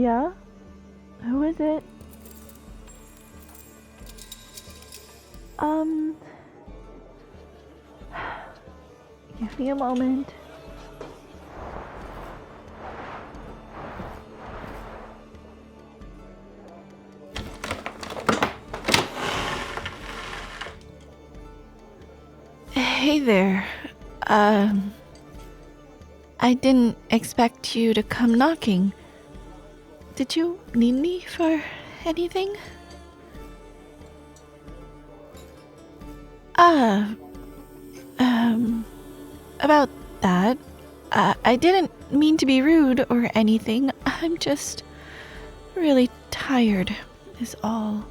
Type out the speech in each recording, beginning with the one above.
Yeah? Who is it? Give me a moment. Hey there. I didn't expect you to come knocking. Did you need me for anything? About that, I didn't mean to be rude or anything. I'm just really tired, is all.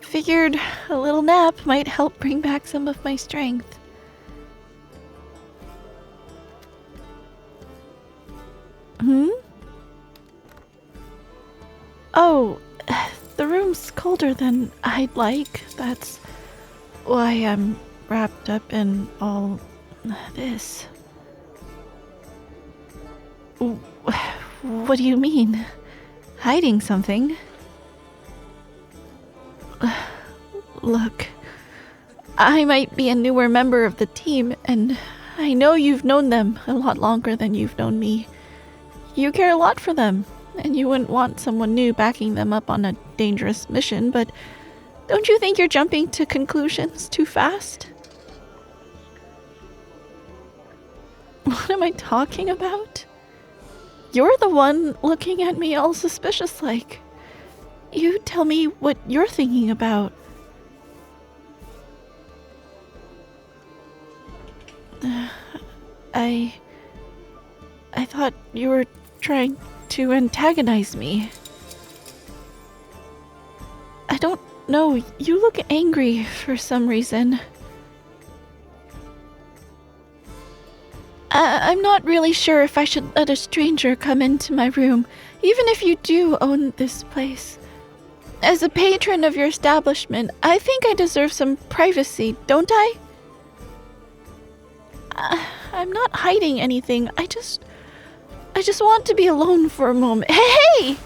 Figured a little nap might help bring back some of my strength. Oh, the room's colder than I'd like. That's why I'm wrapped up in all this. What do you mean? Hiding something? Look, I might be a newer member of the team, and I know you've known them a lot longer than you've known me. You care a lot for them, and you wouldn't want someone new backing them up on a dangerous mission, but don't you think you're jumping to conclusions too fast? What am I talking about? You're the one looking at me all suspicious like. You tell me what you're thinking about. I thought you were trying to antagonize me. I don't know, you look angry for some reason. I'm not really sure if I should let a stranger come into my room, even if you do own this place. As a patron of your establishment, I think I deserve some privacy, don't I? I'm not hiding anything. I just want to be alone for a moment. Hey!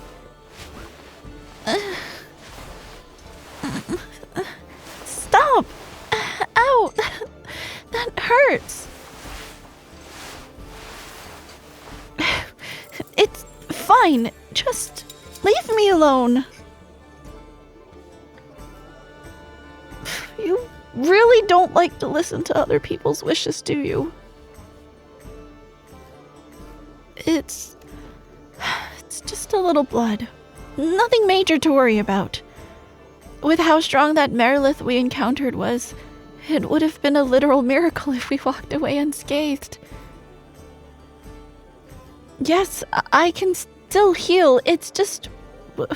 Stop! Ow! That hurts. It's fine. Just leave me alone. You really don't like to listen to other people's wishes, do you? It's just a little blood. Nothing major to worry about. With how strong that Merilith we encountered was, it would have been a literal miracle if we walked away unscathed. Yes, I can still heal. It's just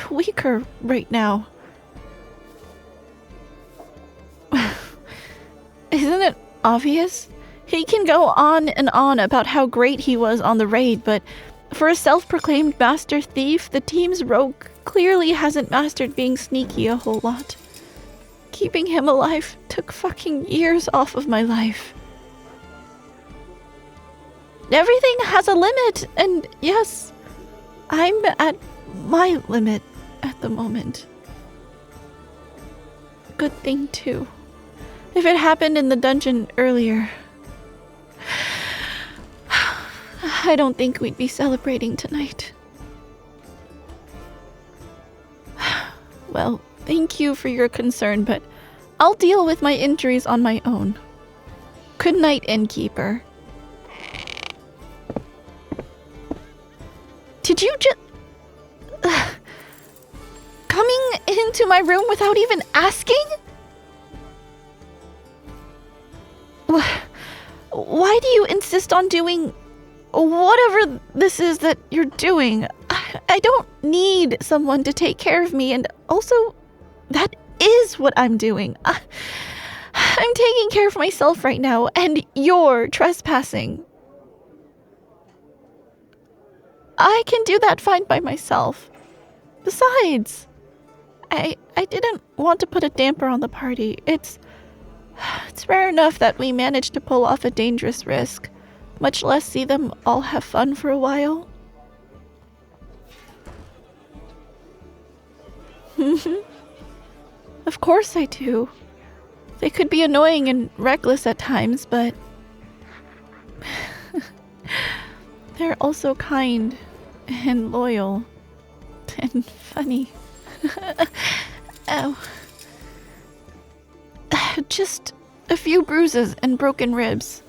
weaker right now. Isn't it obvious? He can go on and on about how great he was on the raid, but for a self-proclaimed master thief, the team's rogue clearly hasn't mastered being sneaky a whole lot. Keeping him alive took fucking years off of my life. Everything has a limit, and yes, I'm at my limit at the moment. Good thing, too. If it happened in the dungeon earlier, I don't think we'd be celebrating tonight. Well, thank you for your concern, but I'll deal with my injuries on my own. Good night, innkeeper. Did you just... coming into my room without even asking? Why do you insist on doing whatever this is that you're doing? I don't need someone to take care of me, and also, that is what I'm doing. I'm taking care of myself right now, and you're trespassing. I can do that fine by myself. Besides, I didn't want to put a damper on the party. It's rare enough that we managed to pull off a dangerous risk, much less see them all have fun for a while. Of course I do. They could be annoying and reckless at times, but they're also kind and loyal and funny. Ow. Just a few bruises and broken ribs.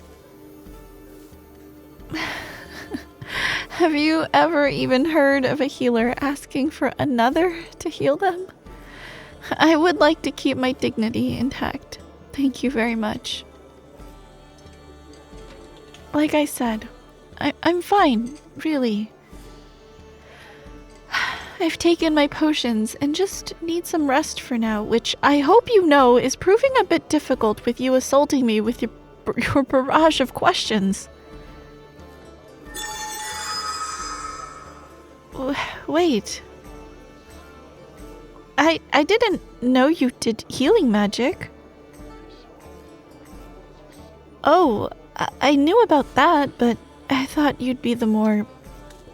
Have you ever even heard of a healer asking for another to heal them? I would like to keep my dignity intact. Thank you very much. Like I said, I'm fine, really. I've taken my potions and just need some rest for now, which I hope you know is proving a bit difficult with you assaulting me with your barrage of questions. Wait. I didn't know you did healing magic. Oh, I knew about that, but I thought you'd be the more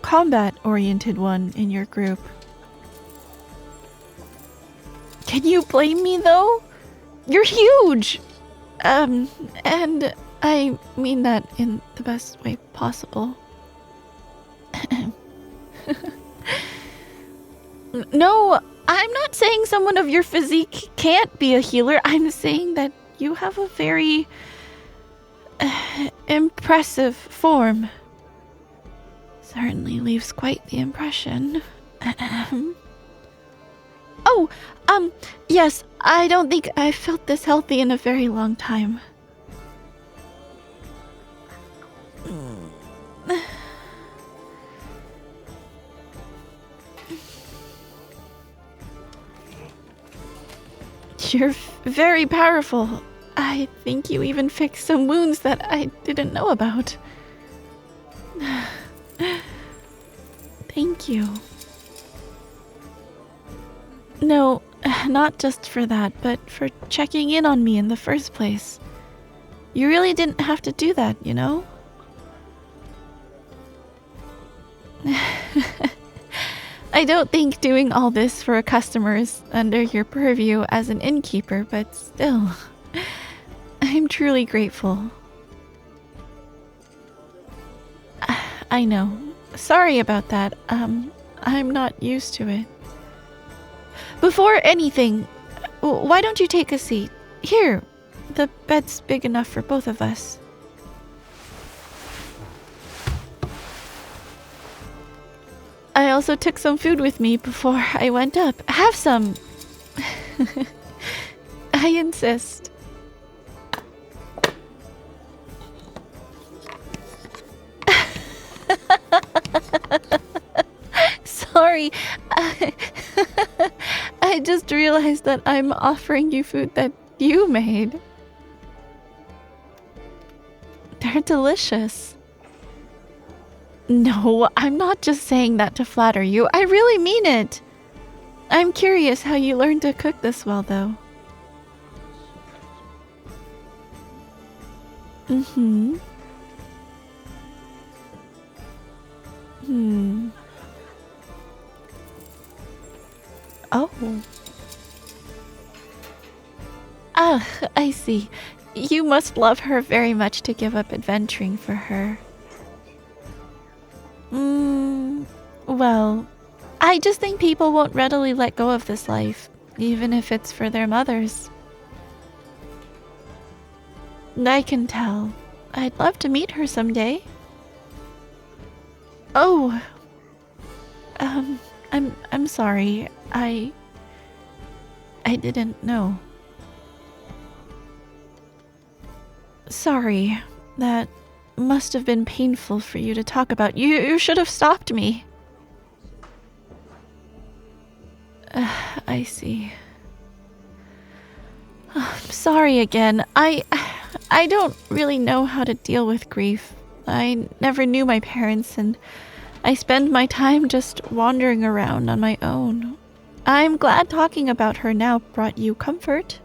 combat-oriented one in your group. Can you blame me, though? You're huge! And I mean that in the best way possible. No, I'm not saying someone of your physique can't be a healer. I'm saying that you have a very impressive form. Certainly leaves quite the impression. Oh, yes, I don't think I've felt this healthy in a very long time. You're very powerful. I think you even fixed some wounds that I didn't know about. Thank you. No, not just for that, but for checking in on me in the first place. You really didn't have to do that, you know? I don't think doing all this for a customer is under your purview as an innkeeper, but still, I'm truly grateful. I know. Sorry about that. I'm not used to it. Before anything, why don't you take a seat? Here, the bed's big enough for both of us. I also took some food with me before I went up. Have some! I insist. Sorry. I just realized that I'm offering you food that you made. They're delicious. No, I'm not just saying that to flatter you. I really mean it. I'm curious how you learned to cook this well, though. Mm-hmm. Oh. Ah, I see. You must love her very much to give up adventuring for her. Well, I just think people won't readily let go of this life, even if it's for their mothers. I can tell. I'd love to meet her someday. Oh. I'm sorry. I didn't know. Sorry. That must have been painful for you to talk about. You should have stopped me. I see. I'm sorry again. I don't really know how to deal with grief. I never knew my parents, and I spend my time just wandering around on my own. I'm glad talking about her now brought you comfort.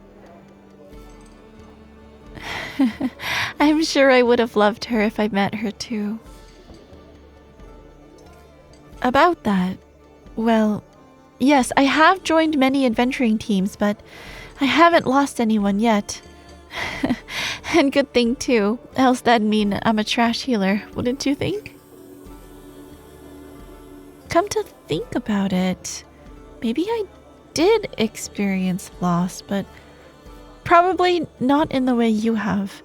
I'm sure I would have loved her if I met her too. About that, well, Yes, I have joined many adventuring teams, but I haven't lost anyone yet. And good thing too, else that'd mean I'm a trash healer, wouldn't you think? Come to think about it, maybe I did experience loss, but probably not in the way you have.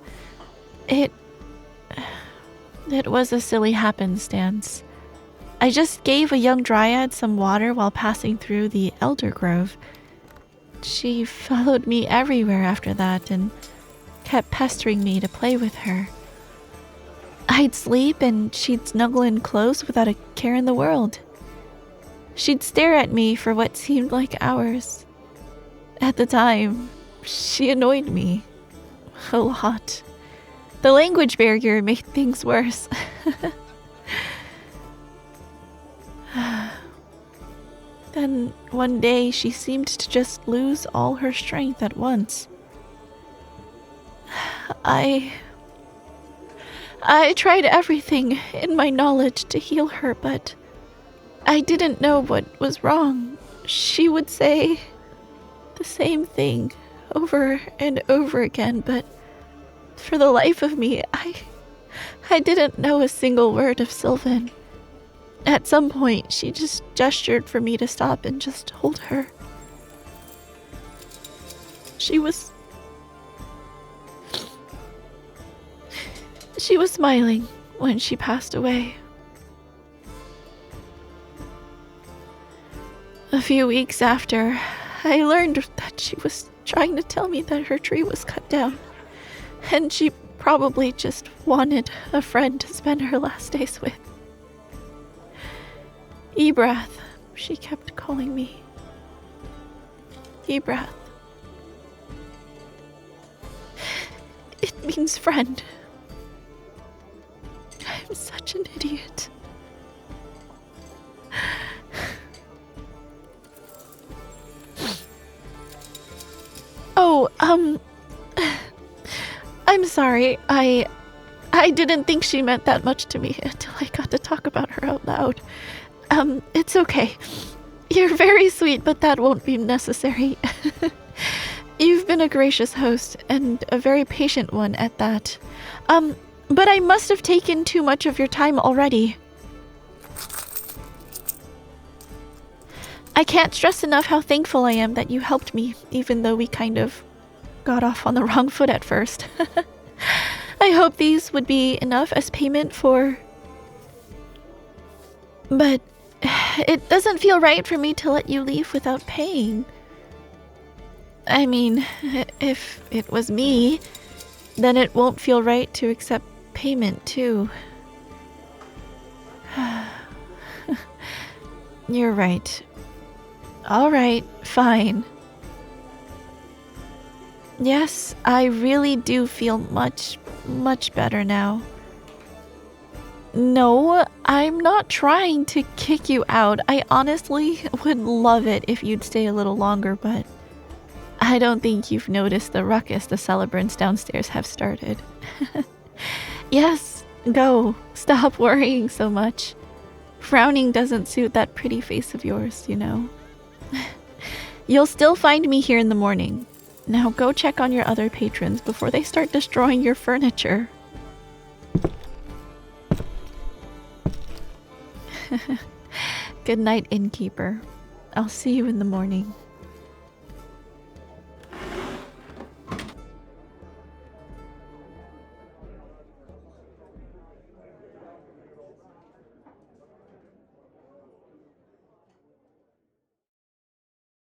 It was a silly happenstance. I just gave a young dryad some water while passing through the elder grove. She followed me everywhere after that and kept pestering me to play with her. I'd sleep and she'd snuggle in close without a care in the world. She'd stare at me for what seemed like hours. At the time, she annoyed me a lot. The language barrier made things worse. Then one day she seemed to just lose all her strength at once. I tried everything in my knowledge to heal her, but I didn't know what was wrong. She would say the same thing over and over again, but for the life of me, I didn't know a single word of Sylvan. At some point, she just gestured for me to stop and just hold her. She was smiling when she passed away. A few weeks after, I learned that she was trying to tell me that her tree was cut down, and she probably just wanted a friend to spend her last days with. Ebrath, she kept calling me. Ebrath. It means friend. I'm such an idiot. Oh, I'm sorry. I didn't think she meant that much to me until I got to talk about her out loud. It's okay. You're very sweet, but that won't be necessary. You've been a gracious host, and a very patient one at that. But I must have taken too much of your time already. I can't stress enough how thankful I am that you helped me, even though we kind of got off on the wrong foot at first. I hope these would be enough as payment for... But it doesn't feel right for me to let you leave without paying. I mean, if it was me, then it won't feel right to accept payment too. You're right. All right, fine. Yes, I really do feel much, much better now. No, I'm not trying to kick you out. I honestly would love it if you'd stay a little longer, but I don't think you've noticed the ruckus the celebrants downstairs have started. Yes, go. Stop worrying so much. Frowning doesn't suit that pretty face of yours, you know. You'll still find me here in the morning. Now go check on your other patrons before they start destroying your furniture. Good night, innkeeper. I'll see you in the morning.